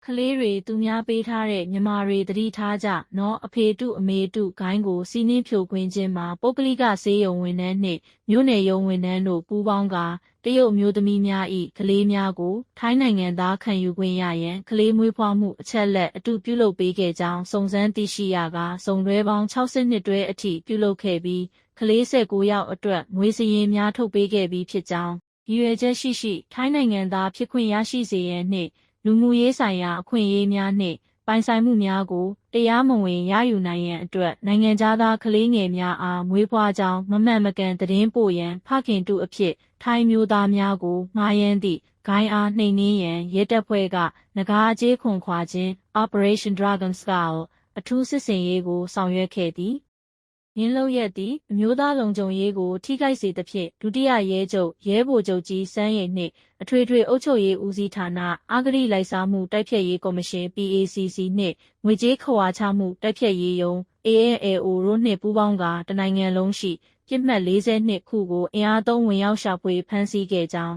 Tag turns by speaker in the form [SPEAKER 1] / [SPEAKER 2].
[SPEAKER 1] ကလေးတွေသူများပေးထားတဲ့မြန်မာတွေသတိထားကြနော်အဖေတုအမေတုဂိုင်းကိုစီးနှင်းဖြိုခွင်းခြင်းမှာပုဂ္ဂလိကဆေးရုံဝန်ထမ်းနှင့်မြို့နယ်ရုံးဝန်ထမ်းတို့ပူးပေါင်းကတရုတ်မျိုးသမီးများ၏ကလေးများကိုထိုင်းနိုင်ငံသားခံယူခွင့်ရရန်ကလေးမွေးဖွားမှုအချက်လက်အတူပြုလုပ်ပေးခဲ့ကြောင်းစုံစမ်းသိရှိရကစုံတွဲပေါင်း62တွဲအထိပြုလုပ်ခဲ့ပြီးကလေး19ယောက်အတွက်ငွေစည်ရင်များထုတ်ပေးခဲ့ပြီးဖြစ်ကြောင်းရည်ရွယ်ချက်ရှိထိုင်းနိုင်ငံသားဖြစ်ခွင့်ရရှိစေရန်နှင့်လူမှုရေးဆိုင်ရာအခွင့်အရေးများနှင့်ပိုင်ဆိုင်မှုများကိုတရားမဝင်ရယူနိုင်ရန်အတွက်နိုင်ငံသားကလေးငယ်များအားမွေးဖွားကြောင်းမမှန်မကန်သတင်းပို့ရန်ဖခင်တုအဖြစ်ထိုင်းမျိုးသားများကိုငှားရမ်းသည့်ဂိုင်းအားနှိမ်နင်းရန်ရဲတပ်ဖွဲ့ကနဂါးအကျေးခွန်ခွာခြင်း Operation Dragon Scale အထူးစစ်ဆင်ရေးကိုဆောင်ရွက်ခဲ့သည်ရင်းလုပ်ရက်သည့်အမျိုးသားလုံခြုံရေးကိုထိခိုက်စေသဖြင့်ဒုတိယရဲချုပ်ရဲဗိုလ်ချုပ်ကြီးစန်းရိန်နှင့်အထွေထွေအုပ်ချုပ်ရေးဦးစီးဌာနအဂတိလိုက်စားမှုတိုက်ဖျက်ရေးကော်မရှင် PACC နှင့်ငွေကြေးခဝါချမှုတိုက်ဖျက်ရေးယုံ AAAO တို့နှင့်ပူးပေါင်းကတနိုင်ငံလုံးရှိပြစ်မှတ်42ခုကိုအင်အားသုံးဝင်ရောက်ရှာဖွေဖမ်းဆီးခဲ့ကြောင်း